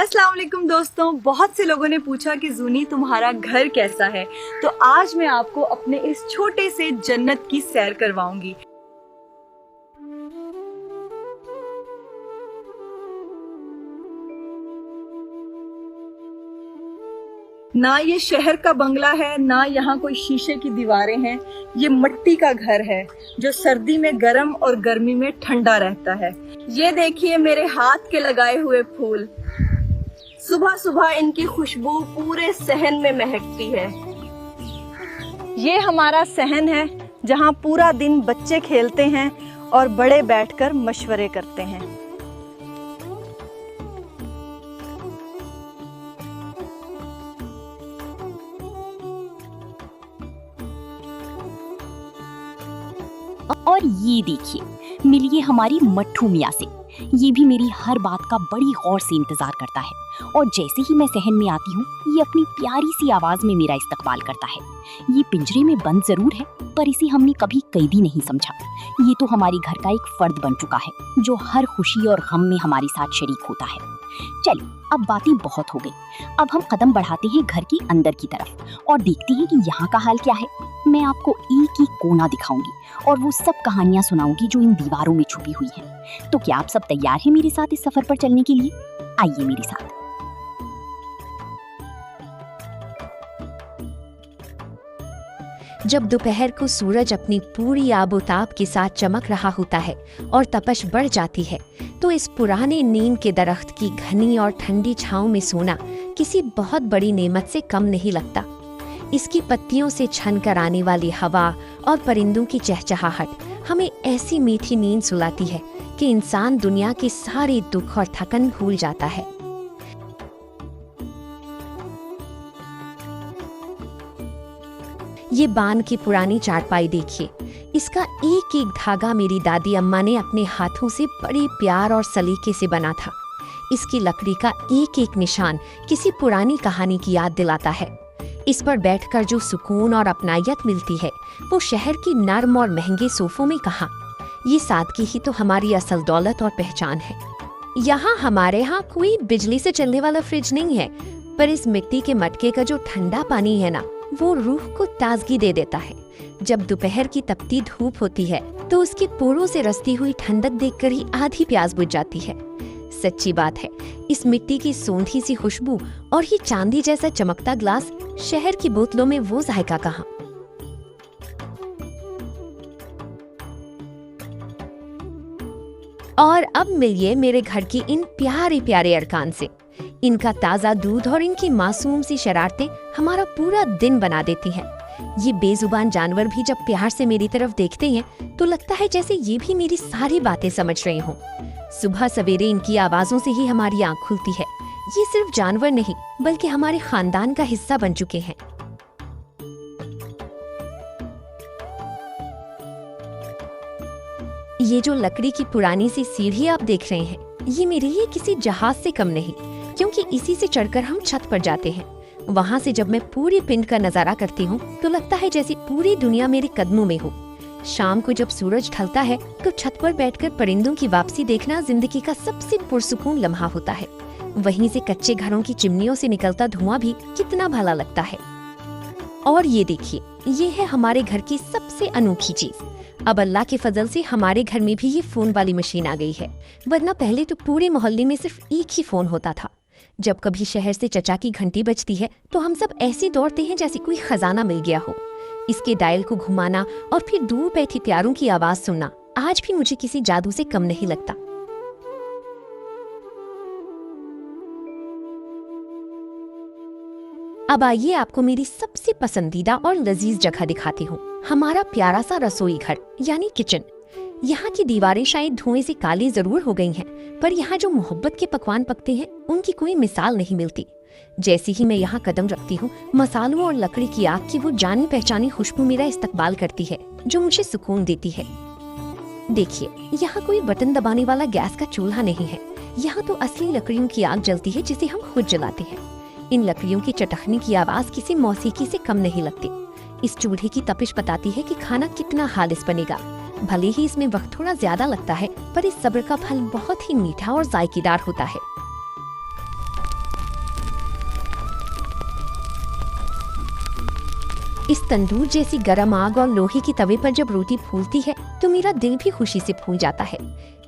अस्सलाम वालेकुम दोस्तों, बहुत से लोगों ने पूछा कि जूनी तुम्हारा घर कैसा है। तो आज मैं आपको अपने इस छोटे से जन्नत की सैर करवाऊंगी। ना ये शहर का बंगला है, ना यहाँ कोई शीशे की दीवारें हैं। ये मिट्टी का घर है जो सर्दी में गर्म और गर्मी में ठंडा रहता है। ये देखिए मेरे हाथ के लगाए हुए फूल, सुबह सुबह इनकी खुशबू पूरे सहन में महकती है। ये हमारा सहन है जहाँ पूरा दिन बच्चे खेलते हैं और बड़े बैठकर मशवरे करते हैं। और ये देखिए, मिलिए हमारी मट्ठू मियाँ से। ये भी मेरी हर बात का बड़ी गौर से इंतजार करता है और जैसे ही मैं सहन में आती हूँ ये अपनी प्यारी सी आवाज में मेरा इस्तकबाल करता है। ये पिंजरे में बंद जरूर है पर इसे हमने कभी कैदी नहीं समझा। ये तो हमारे घर का एक फर्द बन चुका है जो हर खुशी और गम में हमारे साथ शरीक होता है। चलिए, अब बातें बहुत हो गई। अब हम कदम बढ़ाते हैं घर के अंदर की तरफ और देखते हैं कि यहाँ का हाल क्या है। मैं आपको एक एक कोना दिखाऊंगी और वो सब कहानियां सुनाऊंगी जो इन दीवारों में छुपी हुई हैं। तो क्या आप सब तैयार हैं मेरे साथ इस सफर पर चलने के लिए? आइए मेरे साथ। जब दोपहर को सूरज अपनी पूरी आबोताब के साथ चमक रहा होता है और तपश बढ़ जाती है, तो इस पुराने नीम के दरख्त की घनी और ठंडी छांव में सोना किसी बहुत बड़ी नेमत से कम नहीं लगता। इसकी पत्तियों से छन कर आने वाली हवा और परिंदों की चहचहाहट हमें ऐसी मीठी नींद सुलाती है कि इंसान दुनिया के सारे दुख और थकन भूल जाता है। ये बान की पुरानी चारपाई देखिए। इसका एक एक धागा मेरी दादी अम्मा ने अपने हाथों से बड़े प्यार और सलीके से बना था। इसकी लकड़ी का एक एक निशान किसी पुरानी कहानी की याद दिलाता है। इस पर बैठकर जो सुकून और अपनायत मिलती है वो शहर की नर्म और महंगे सोफों में कहाँ। ये सादगी ही तो हमारी असल दौलत और पहचान है। हमारे यहाँ कोई बिजली से चलने वाला फ्रिज नहीं है, पर इस मिट्टी के मटके का जो ठंडा पानी है ना, वो रूह को ताजगी दे देता है। जब दोपहर की तपती धूप होती है तो उसकी पोरों से रसती हुई ठंडक देखकर ही आधी प्यास बुझ जाती है। सच्ची बात है, इस मिट्टी की सोंधी सी खुशबू और ये चांदी जैसा चमकता ग्लास, शहर की बोतलों में वो जायका कहाँ। और अब मिलिए मेरे घर की इन प्यारे प्यारे अरकान से। इनका ताज़ा दूध और इनकी मासूम सी शरारतें हमारा पूरा दिन बना देती हैं। ये बेजुबान जानवर भी जब प्यार से मेरी तरफ देखते हैं तो लगता है जैसे ये भी मेरी सारी बातें समझ रहे हों। सुबह सवेरे इनकी आवाजों से ही हमारी आँख खुलती है। ये सिर्फ जानवर नहीं बल्कि हमारे खानदान का हिस्सा बन चुके हैं। ये जो लकड़ी की पुरानी सी सीढ़ी आप देख रहे हैं, ये मेरे लिए किसी जहाज से कम नहीं, क्योंकि इसी से चढ़कर हम छत पर जाते हैं। वहाँ से जब मैं पूरे पिंड का नजारा करती हूँ तो लगता है जैसे पूरी दुनिया मेरे कदमों में हो। शाम को जब सूरज ढलता है तो छत पर बैठकर परिंदों की वापसी देखना जिंदगी का सबसे पुरसुकून लम्हा होता है। वहीं से कच्चे घरों की चिमनियों से निकलता धुआं भी कितना भला लगता है। और ये देखिए, ये है हमारे घर की सबसे अनोखी चीज। अब अल्लाह के फजल से हमारे घर में भी ये फोन वाली मशीन आ गई है, वरना पहले तो पूरे मोहल्ले में सिर्फ एक ही फोन होता था। जब कभी शहर से चचा की घंटी बजती है तो हम सब ऐसे दौड़ते हैं जैसे कोई खजाना मिल गया हो। इसके डायल को घुमाना और फिर दूर बैठी प्यारों की आवाज सुनना आज भी मुझे किसी जादू से कम नहीं लगता। अब आइए आपको मेरी सबसे पसंदीदा और लजीज जगह दिखाती हूँ, हमारा प्यारा सा रसोई घर यानी किचन। यहाँ की दीवारें शायद धुएं से काली जरूर हो गई हैं, पर यहाँ जो मोहब्बत के पकवान पकते हैं उनकी कोई मिसाल नहीं मिलती। जैसे ही मैं यहाँ कदम रखती हूँ, मसालों और लकड़ी की आग की वो जानी पहचानी खुशबू मेरा इस्तकबाल करती है जो मुझे सुकून देती है। देखिए, यहाँ कोई बटन दबाने वाला गैस का चूल्हा नहीं है। यहाँ तो असली लकड़ियों की आग जलती है जिसे हम खुद जलाते हैं। इन लकड़ियों की चटखने की आवाज किसी मौसीकी से कम नहीं लगती। इस चूल्हे की तपिश बताती है कि खाना कितना खालिस बनेगा। भले ही इसमें वक्त थोड़ा ज्यादा लगता है, पर इस सब्र का फल बहुत ही मीठा और जायकेदार होता है। इस तंदूर जैसी गर्म आग और लोहे की तवे पर जब रोटी फूलती है तो मेरा दिल भी खुशी से फूल जाता है।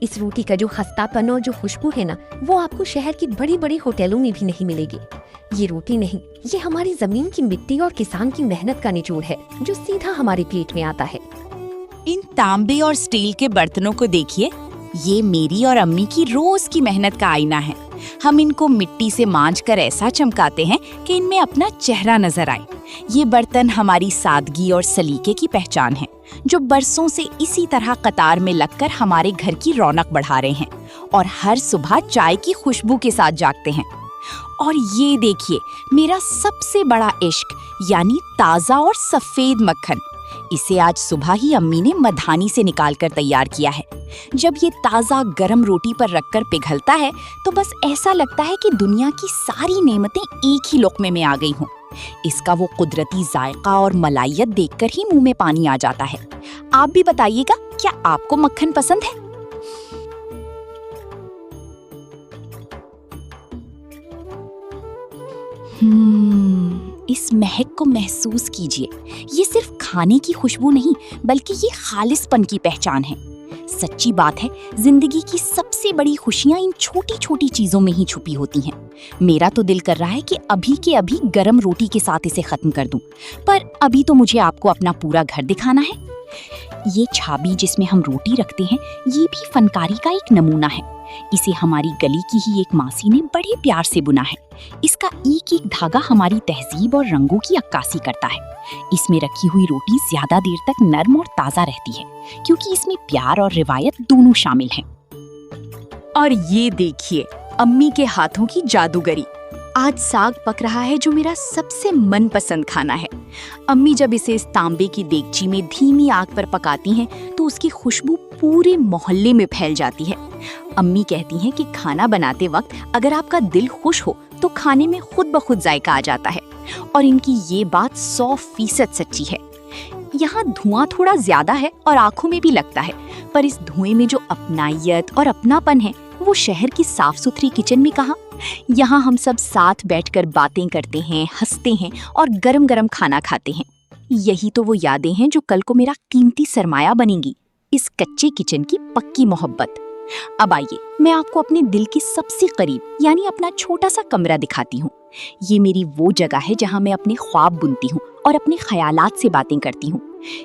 इस रोटी का जो खस्तापन और जो खुशबू है ना, वो आपको शहर की बड़ी बड़ी होटलों में भी नहीं मिलेगी। ये रोटी नहीं, ये हमारी जमीन की मिट्टी और किसान की मेहनत का निचोड़ है जो सीधा हमारे पेट में आता है। इन तांबे और स्टील के बर्तनों को देखिए, ये मेरी और अम्मी की रोज की मेहनत का आईना है। हम इनको मिट्टी से मांझकर ऐसा चमकाते हैं कि इनमें अपना चेहरा नजर आए। ये बर्तन हमारी सादगी और सलीके की पहचान है, जो बरसों से इसी तरह कतार में लगकर हमारे घर की रौनक बढ़ा रहे हैं और हर सुबह चाय की खुशबू के साथ जागते हैं। और ये देखिए, मेरा सबसे बड़ा इश्क यानी ताज़ा और सफेद मक्खन। इसे आज सुबह ही अम्मी ने मधानी से निकालकर तैयार किया है। जब ये ताज़ा गरम रोटी पर रखकर पिघलता है तो बस ऐसा लगता है कि दुनिया की सारी नेमतें एक ही लोकमे में आ गई हों। इसका वो कुदरती जायका और मलाइयत देखकर ही मुंह में पानी आ जाता है। आप भी बताइएगा, क्या आपको मक्खन पसंद है? इस महक को महसूस कीजिए। ये सिर्फ खाने की खुशबू नहीं, बल्कि ये खालिसपन की पहचान है। सच्ची बात है, जिंदगी की सबसे बड़ी खुशियां इन छोटी छोटी चीजों में ही छुपी होती हैं। मेरा तो दिल कर रहा है कि अभी के अभी गरम रोटी के साथ इसे खत्म कर दूं, पर अभी तो मुझे आपको अपना पूरा घर दिखाना है। ये छाबी जिसमें हम रोटी रखते हैं, ये भी फनकारी का एक नमूना है। इसे हमारी गली की ही एक मासी ने बड़े प्यार से बुना है। इसका एक एक धागा हमारी तहजीब और रंगों की अक्कासी करता है। इसमें रखी हुई रोटी ज्यादा देर तक नर्म और ताज़ा रहती है, क्योंकि इसमें प्यार और रिवायत दोनों शामिल हैं। और ये देखिए, अम्मी के हाथों की जादूगरी। आज साग पक रहा है, जो मेरा सबसे मनपसंद खाना है। अम्मी जब इसे इस तांबे की देगची में धीमी आग पर पकाती हैं, तो उसकी खुशबू पूरे मोहल्ले में फैल जाती है। अम्मी कहती हैं कि खाना बनाते वक्त अगर आपका दिल खुश हो तो खाने में खुद ब खुद जायका आ जाता है, और इनकी ये बात 100% सच्ची है। यहाँ धुआं थोड़ा ज्यादा है और आंखों में भी लगता है, पर इस धुएं में जो अपनायत और अपनापन है, वो शहर की साफ सुथरी किचन में कहाँ। यहाँ हम सब साथ बैठकर बातें करते हैं, हंसते हैं और गरम गरम खाना खाते हैं। यही तो वो यादें हैं जो कल को मेरा कीमती सरमाया बनेंगी, इस कच्चे किचन की पक्की मोहब्बत। अब आइए, मैं आपको अपने दिल के सबसे करीब यानी अपना छोटा सा कमरा दिखाती हूँ। ये मेरी वो जगह है जहाँ मैं अपने ख्वाब बुनती हूँ और अपने ख्यालात से बातें करती हूँ।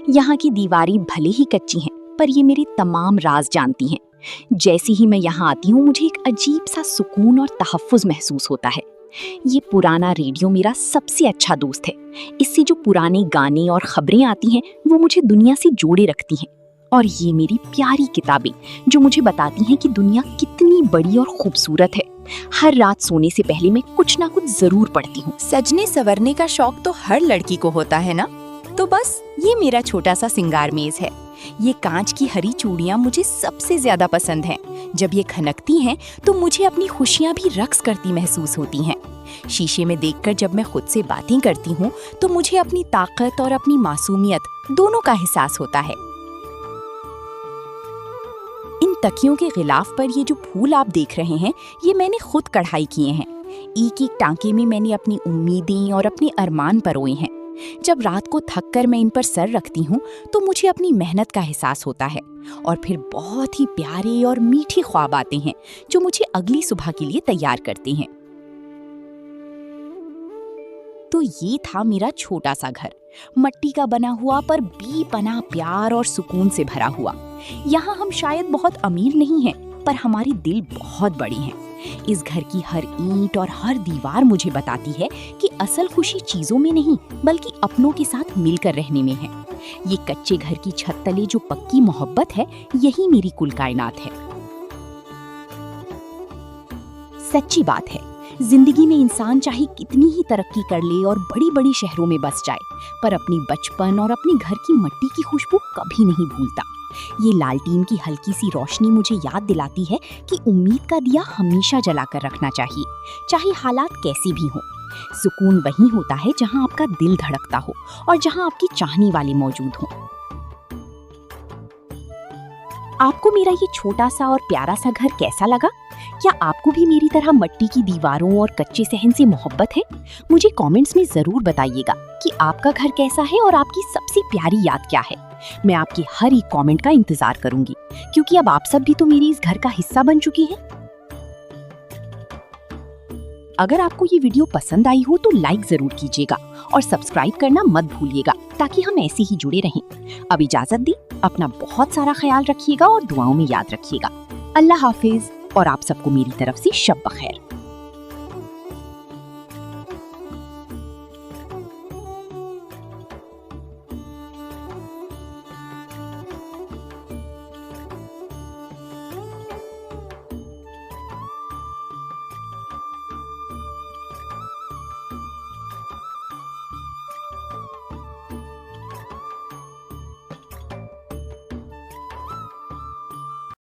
यहाँ की दीवारें भले ही कच्ची हैं, पर ये मेरे तमाम राज जानती हैं। जैसे ही मैं यहाँ आती हूँ, मुझे एक अजीब सा सुकून और तहफ़्फ़ुज़ महसूस होता है। ये पुराना रेडियो मेरा सबसे अच्छा दोस्त है। इससे जो पुराने गाने और खबरें आती हैं, वो मुझे दुनिया से जोड़े रखती हैं। और ये मेरी प्यारी किताबें, जो मुझे बताती हैं कि दुनिया कितनी बड़ी और खूबसूरत है। हर रात सोने से पहले मैं कुछ ना कुछ जरूर पढ़ती हूँ। सजने संवरने का शौक तो हर लड़की को होता है ना, तो बस ये मेरा छोटा सा सिंगार मेज है। ये कांच की हरी चूड़ियाँ मुझे सबसे ज्यादा पसंद हैं। जब ये खनकती हैं तो मुझे अपनी खुशियाँ भी रक्स करती महसूस होती हैं। शीशे में देखकर जब मैं खुद से बातें करती हूँ तो मुझे अपनी ताकत और अपनी मासूमियत दोनों का एहसास होता है। इन तकियों के गिलाफ पर ये जो फूल आप देख रहे हैं, ये मैंने खुद कढ़ाई किए हैं। एक एक टांके में मैंने अपनी उम्मीदें और अपने अरमान परोए हैं। जब रात को थक कर मैं इन पर सर रखती हूँ तो मुझे अपनी मेहनत का एहसास होता है, और फिर बहुत ही प्यारे और मीठे ख्वाब आते हैं जो मुझे अगली सुबह के लिए तैयार करते हैं। तो ये था मेरा छोटा सा घर, मट्टी का बना हुआ पर बेपनाह प्यार और सुकून से भरा हुआ। यहाँ हम शायद बहुत अमीर नहीं हैं, पर हमारे दिल बहुत बड़े हैं। इस घर की हर ईंट और हर दीवार मुझे बताती है कि असल खुशी चीजों में नहीं, बल्कि अपनों के साथ मिलकर रहने में है। ये कच्चे घर की छत तले जो पक्की मोहब्बत है, यही मेरी कुल कायनात है। सच्ची बात है, जिंदगी में इंसान चाहे कितनी ही तरक्की कर ले और बड़ी बड़ी शहरों में बस जाए, पर अपनी बचपन और अपने घर की मिट्टी की खुशबू कभी नहीं भूलता। ये लालटीन की हल्की सी रोशनी मुझे याद दिलाती है कि उम्मीद का दिया हमेशा जलाकर रखना चाहिए, चाहे हालात कैसे भी हों। सुकून वहीं होता है जहां आपका दिल धड़कता हो और जहां आपकी चाहने वाले मौजूद हों। आपको मेरा ये छोटा सा और प्यारा सा घर कैसा लगा? क्या आपको भी मेरी तरह मिट्टी की दीवारों और कच्चे सहन से मोहब्बत है? मुझे कमेंट्स में जरूर बताइएगा कि आपका घर कैसा है और आपकी सबसे प्यारी याद क्या है। मैं आपकी हर एक कमेंट का इंतजार करूंगी, क्योंकि अब आप सब भी तो मेरे इस घर का हिस्सा बन चुकी हैं। अगर आपको ये वीडियो पसंद आई हो तो लाइक जरूर कीजिएगा और सब्सक्राइब करना मत भूलिएगा, ताकि हम ऐसे ही जुड़े रहें। अब इजाजत दी, अपना बहुत सारा ख्याल रखिएगा और दुआओं में याद रखिएगा। अल्लाह हाफिज और आप सबको मेरी तरफ से शब बखैर।